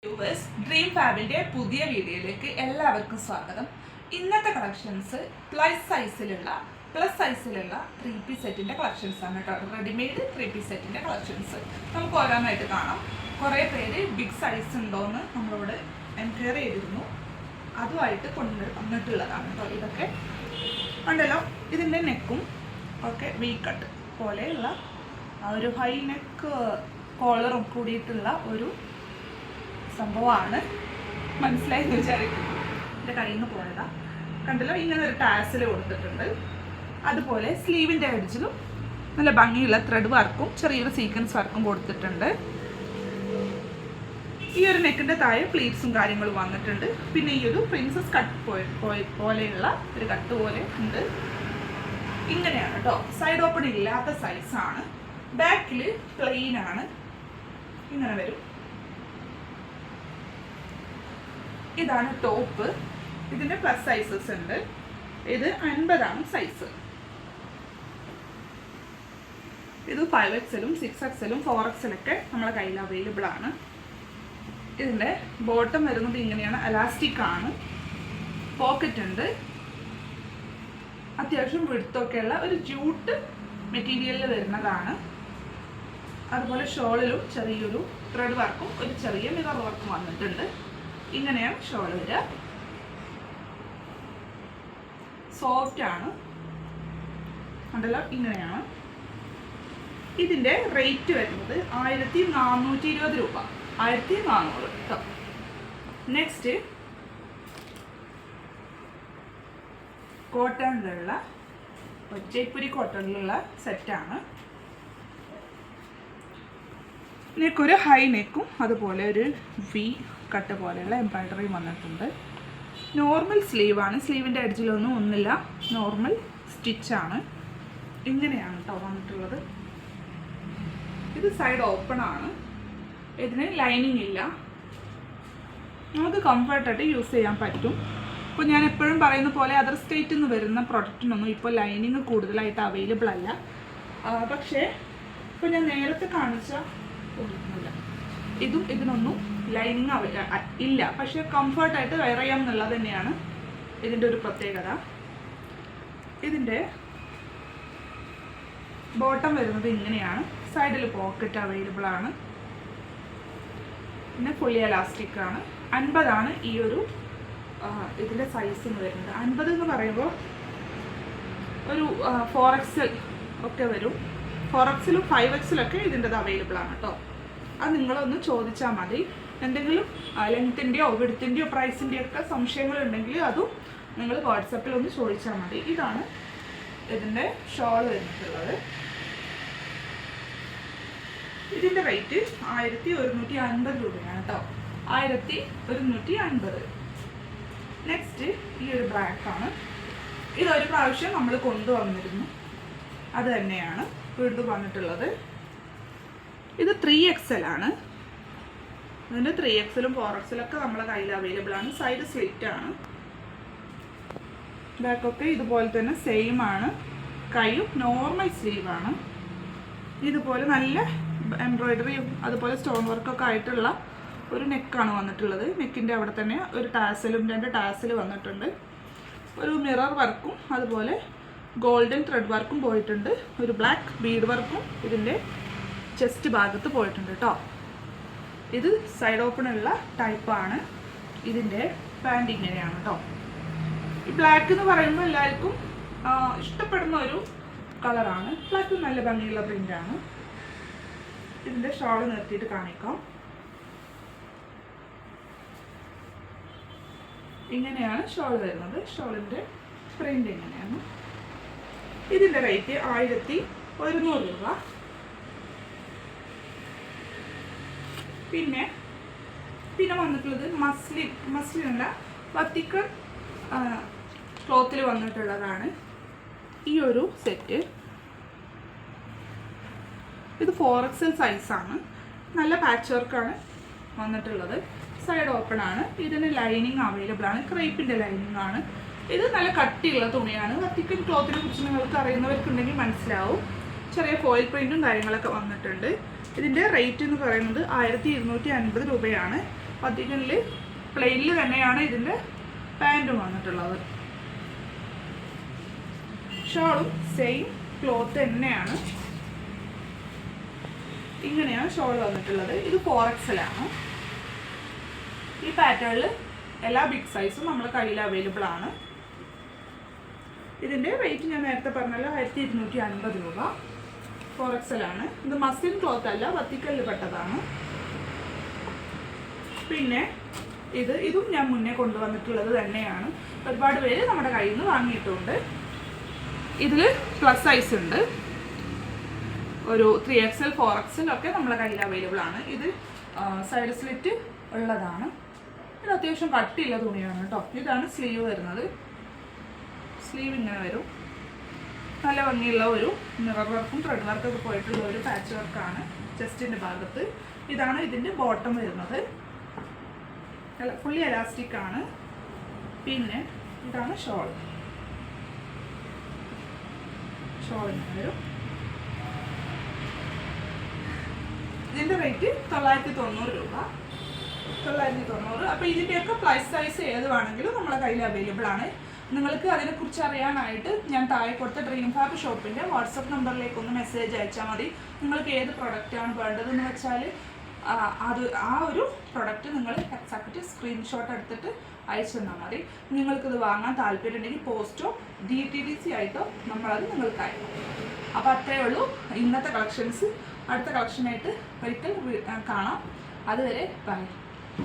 Viewers, dream ഫാബിൻ്റെ പുതിയ വീഡിയോയിലേക്ക് എല്ലാവർക്കും സ്വാഗതം. ഇന്നത്തെ കളക്ഷൻസ് പ്ലസ് സൈസിലുള്ള 3 പീസ് സെറ്റിൻ്റെ കളക്ഷൻസ് ആണ് കേട്ടോ. റെഡിമെയ്ഡ് 3 പീസ് സെറ്റിൻ്റെ കളക്ഷൻസ് നമുക്ക് ഓരോന്നായിട്ട് കാണാം. കുറേ പേര് ബിഗ് സൈസ് ഉണ്ടോയെന്ന് നമ്മളോട് എൻക്വയറി ചെയ്തിരുന്നു. അതുമായിട്ട് വന്നിട്ടുള്ളതാണ് കേട്ടോ. ഇതൊക്കെ ഉണ്ടല്ലോ. ഇതിൻ്റെ നെക്കും ഒക്കെ വി കട്ട് പോലെയുള്ള ഒരു ഹൈ നെക്ക് കോളറും കൂടിയിട്ടുള്ള ഒരു സംഭവമാണ്. മനസ്സിലായെന്ന് വിചാരിക്കുന്നു. എൻ്റെ കയ്യിൽ നിന്ന് പോയതാ. കണ്ടല്ലോ, ഇങ്ങനെ ഒരു ടാസിൽ കൊടുത്തിട്ടുണ്ട്. അതുപോലെ സ്ലീവിൻ്റെ എഡ്ജിലും നല്ല ഭംഗിയുള്ള ത്രെഡ് വർക്കും ചെറിയൊരു സീക്വൻസ് വർക്കും കൊടുത്തിട്ടുണ്ട്. ഈ ഒരു നെക്കിൻ്റെ താഴെ പ്ലീറ്റ്സും കാര്യങ്ങളും വന്നിട്ടുണ്ട്. പിന്നെ ഈ ഒരു പ്രിൻസസ് കട്ട് പോലെയുള്ള ഒരു കട്ട് പോലെ ഉണ്ട്. ഇങ്ങനെയാണ് കേട്ടോ. സൈഡ് ഓപ്പൺ ഇല്ലാത്ത സൈസാണ്. ബാക്കിൽ പ്ലെയിൻ ആണ്. ഇങ്ങനെ വരും. ഇതാണ് ടോപ്പ്. ഇതിൻ്റെ പ്ലസ് സൈസസ് ഉണ്ട്. ഇത് 50 സൈസ്. ഇത് 5XL, 6XL, 4XL ഒക്കെ നമ്മളെ കയ്യിൽ അവൈലബിൾ ആണ്. ഇതിൻ്റെ ബോട്ടം വരുന്നത് ഇങ്ങനെയാണ്. എലാസ്റ്റിക് ആണ്. പോക്കറ്റ് ഉണ്ട്. അത്യാവശ്യം വിടുത്തൊക്കെയുള്ള ഒരു ജൂട്ട് മെറ്റീരിയലിൽ വരുന്നതാണ്. അതുപോലെ ഷോളിലും ചെറിയൊരു ത്രെഡ് വർക്കും ഒരു ചെറിയ മിറർ വർക്കും വന്നിട്ടുണ്ട്. ഇങ്ങനെയാണ് ഷോൾ വരിക. സോഫ്റ്റ് ആണ്. ഉണ്ടല്ലോ, ഇങ്ങനെയാണ്. ഇതിൻ്റെ റേറ്റ് വരുന്നത് 1420 രൂപ. 1400 കേട്ടോ. നെക്സ്റ്റ് കോട്ടണിലുള്ള ജയ്പൂരി കോട്ടണിലുള്ള സെറ്റാണ്. നെക്കൊരു ഹൈ നെക്കും അതുപോലെ ഒരു വി കട്ട് പോലെയുള്ള എംബ്രോയ്ഡറി വന്നിട്ടുണ്ട്. നോർമൽ സ്ലീവാണ്. സ്ലീവിൻ്റെ എഡ്ജിലൊന്നും ഒന്നുമില്ല. നോർമൽ സ്റ്റിച്ചാണ്. ഇങ്ങനെയാണ് കേട്ടോ വന്നിട്ടുള്ളത്. ഇത് സൈഡ് ഓപ്പൺ ആണ്. ഇതിന് ലൈനിങ് ഇല്ല. നമുക്ക് കംഫർട്ടായിട്ട് യൂസ് ചെയ്യാൻ പറ്റും. ഇപ്പോൾ ഞാൻ എപ്പോഴും പറയുന്ന പോലെ അതർ സ്റ്റേറ്റിൽ നിന്ന് വരുന്ന പ്രൊഡക്റ്റിനൊന്നും ഇപ്പോൾ ലൈനിങ് കൂടുതലായിട്ട് അവൈലബിൾ അല്ല. പക്ഷേ ഇപ്പോൾ ഞാൻ നേരത്തെ കാണിച്ച ഒന്നുമില്ല. ഇതിനൊന്നും ലൈനിങ് ഇല്ല. പക്ഷേ കംഫർട്ടായിട്ട് വെയർ ചെയ്യാം എന്നുള്ളത് തന്നെയാണ് ഇതിൻ്റെ ഒരു പ്രത്യേകത. ഇതിൻ്റെ ബോട്ടം വരുന്നത് ഇങ്ങനെയാണ്. സൈഡിൽ പോക്കറ്റ് അവൈലബിൾ ആണ്. പിന്നെ ഫുള്ളി എലാസ്റ്റിക് ആണ്. 50 ഈ ഒരു ഇതിൻ്റെ സൈസ് എന്ന് വരുന്നത്. 50 എന്ന് പറയുമ്പോൾ ഒരു 4XL ഒക്കെ വരും. 4XL 5XL ഒക്കെ ഇതിൻ്റെത് അവൈലബിൾ ആണ് കേട്ടോ. അത് നിങ്ങളൊന്ന് ചോദിച്ചാൽ മതി. എന്തെങ്കിലും ലെങ്ത്തിൻ്റെയോ വിഡ്ത്തിൻ്റെയോ പ്രൈസിൻ്റെയോ ഒക്കെ സംശയങ്ങളുണ്ടെങ്കിൽ അതും നിങ്ങൾ വാട്സപ്പിൽ ഒന്ന് ചോദിച്ചാൽ മതി. ഇതാണ് ഇതിൻ്റെ ഷോൾ വരുന്നിട്ടുള്ളത്. ഇതിൻ്റെ റേറ്റ് 1150 രൂപയാണ് കേട്ടോ. 1150. നെക്സ്റ്റ് ഈ ഒരു ബ്ലാക്കാണ്. ഇതൊരു പ്രാവശ്യം നമ്മൾ കൊണ്ടുവന്നിരുന്നു. അത് തന്നെയാണ് വീണ്ടും വന്നിട്ടുള്ളത്. ഇത് 3XL ആണ്. ഇതിൻ്റെ 3XL 4XL ഒക്കെ നമ്മളെ കയ്യിൽ അവൈലബിൾ ആണ്. സൈഡ് സ്ലിറ്റ് ആണ്. ബാക്കൊക്കെ ഇതുപോലെ തന്നെ സെയിം ആണ്. കൈയും നോർമൽ സ്ലീവാണ്. ഇതുപോലെ നല്ല എംബ്രോയ്ഡറിയും അതുപോലെ സ്റ്റോൺ വർക്കൊക്കെ ആയിട്ടുള്ള ഒരു നെക്കാണ് വന്നിട്ടുള്ളത്. നെക്കിൻ്റെ അവിടെ തന്നെ ഒരു ടാസലും 2 ടാസൽ വന്നിട്ടുണ്ട്. ഒരു മിറർ വർക്കും അതുപോലെ ഗോൾഡൻ ത്രെഡ് വർക്കും പോയിട്ടുണ്ട്. ഒരു ബ്ലാക്ക് ബീഡ് വർക്കും ഇതിൻ്റെ ചെസ്റ്റ് ഭാഗത്ത് പോയിട്ടുണ്ട് കേട്ടോ. ഇത് സൈഡ് ഓപ്പൺ ഉള്ള ടൈപ്പാണ്. ഇതിൻ്റെ പാൻറ് ഇങ്ങനെയാണ് കേട്ടോ. ഈ ബ്ലാക്ക് എന്ന് പറയുമ്പോൾ എല്ലാവർക്കും ഇഷ്ടപ്പെടുന്ന ഒരു കളറാണ്. ബ്ലാക്ക് നല്ല ഭംഗിയുള്ള പ്രിൻ്റാണ്. ഇതിൻ്റെ ഷോൾ നിർത്തിയിട്ട് കാണിക്കാം. ഇങ്ങനെയാണ് ഷോൾ വരുന്നത്. ഷോളിൻ്റെ പ്രിൻ്റ് ഇങ്ങനെയാണ്. ഇതിൻ്റെ റേറ്റ് 1100 രൂപ. പിന്നെ വന്നിട്ടുള്ളത് മസ്ലിൻ അല്ല, വത്തിക്കൻ ക്ലോത്തിൽ വന്നിട്ടുള്ളതാണ് ഈ ഒരു സെറ്റ്. ഇത് 4XL സൈസാണ്. നല്ല പാച്ച് വർക്കാണ് വന്നിട്ടുള്ളത്. സൈഡ് ഓപ്പൺ ആണ്. ഇതിന് ലൈനിങ് അവൈലബിൾ ആണ്. ക്രേപ്പിൻ്റെ ലൈനിങ് ആണ്. ഇത് നല്ല കട്ടിയുള്ള തുണിയാണ്. വത്തിക്കൻ ക്ലോത്തിനെ കുറിച്ച് നിങ്ങൾക്ക് അറിയുന്നവർക്കുണ്ടെങ്കിൽ മനസ്സിലാവും. ചെറിയ ഫോയിൽ പ്രിൻറ്റും കാര്യങ്ങളൊക്കെ വന്നിട്ടുണ്ട്. ഇതിൻ്റെ റേറ്റ് എന്ന് പറയുന്നത് 1250 രൂപയാണ്. പത്തിക്കനിൽ പ്ലെയിനിൽ തന്നെയാണ് ഇതിൻ്റെ പാൻറ്റും വന്നിട്ടുള്ളത്. ഷോളും സെയിം ക്ലോത്ത് തന്നെയാണ്. ഇങ്ങനെയാണ് ഷോൾ വന്നിട്ടുള്ളത്. ഇത് 4XL ആണ്. ഈ പാറ്റേണിൽ എല്ലാ ബിഗ് സൈസും നമ്മുടെ കയ്യിൽ അവൈലബിൾ ആണ്. ഇതിൻ്റെ വെയിറ്റ് ഞാൻ നേരത്തെ പറഞ്ഞല്ലോ 1250 രൂപ. 4XL ആണ്. ഇത് മസ്ലിൻ ക്ലോത്ത് അല്ല, വത്തിക്കല്ല് പെട്ടതാണ്. പിന്നെ ഇതും ഞാൻ മുന്നേ കൊണ്ടുവന്നിട്ടുള്ളത് തന്നെയാണ്. ഒരുപാട് പേര് നമ്മുടെ കയ്യിൽ നിന്ന് വാങ്ങിയിട്ടുണ്ട്. ഇതിൽ പ്ലസ് സൈസ് ഉണ്ട്. ഒരു 3XL 4XL ഒക്കെ നമ്മുടെ കയ്യിൽ അവൈലബിൾ ആണ്. ഇത് സൈഡ് സ്ലിറ്റ് ഉള്ളതാണ്. ഇത് അത്യാവശ്യം കട്ടിയുള്ള തുണിയാണ് കേട്ടോ. ഇതാണ് സ്ലീവ് വരുന്നത്. സ്ലീവ് ഇങ്ങനെ വരും. നല്ല ഭംഗിയുള്ള ഒരു മിറർ വർക്കും ത്രെഡ് വർക്കൊക്കെ പോയിട്ടുള്ള ഒരു പാച്ച് വർക്കാണ് ചെസ്റ്റിൻ്റെ ഭാഗത്ത്. ഇതാണ് ഇതിൻ്റെ ബോട്ടം വരുന്നത്. ഫുള്ളി എലാസ്റ്റിക് ആണ്. പിന്നെ ഇതാണ് ഷോൾ. ഇങ്ങനെ വരും. ഇതിൻ്റെ റേറ്റ് 990 രൂപ. 990. അപ്പോൾ ഇതിൻ്റെയൊക്കെ പ്ലസ് സൈസ് ഏത് വേണമെങ്കിലും നമ്മളെ കയ്യിൽ അവൈലബിൾ ആണ്. നിങ്ങൾക്ക് അതിനെക്കുറിച്ച് അറിയാനായിട്ട് ഞാൻ താഴെ കൊടുത്ത ഡ്രീം ഫാബ് ഷോപ്പിൻ്റെ വാട്സപ്പ് നമ്പറിലേക്ക് ഒന്ന് മെസ്സേജ് അയച്ചാൽ മതി. നിങ്ങൾക്ക് ഏത് പ്രൊഡക്റ്റാണ് വേണ്ടതെന്ന് വെച്ചാൽ ആ ഒരു പ്രൊഡക്റ്റ് നിങ്ങൾ എക്സാക്റ്റ് സ്ക്രീൻഷോട്ട് എടുത്തിട്ട് അയച്ചു തന്നാൽ മതി. നിങ്ങൾക്കിത് വാങ്ങാൻ താല്പര്യമുണ്ടെങ്കിൽ പോസ്റ്റോ DTDC ആയിട്ടോ നമ്മളത് നിങ്ങൾക്ക് അയക്കാം. അപ്പോൾ അത്രയേ ഉള്ളൂ ഇന്നത്തെ കളക്ഷൻസ്. അടുത്ത കളക്ഷനായിട്ട് ഒരിക്കൽ കാണാം. അതുവരെ ബൈ.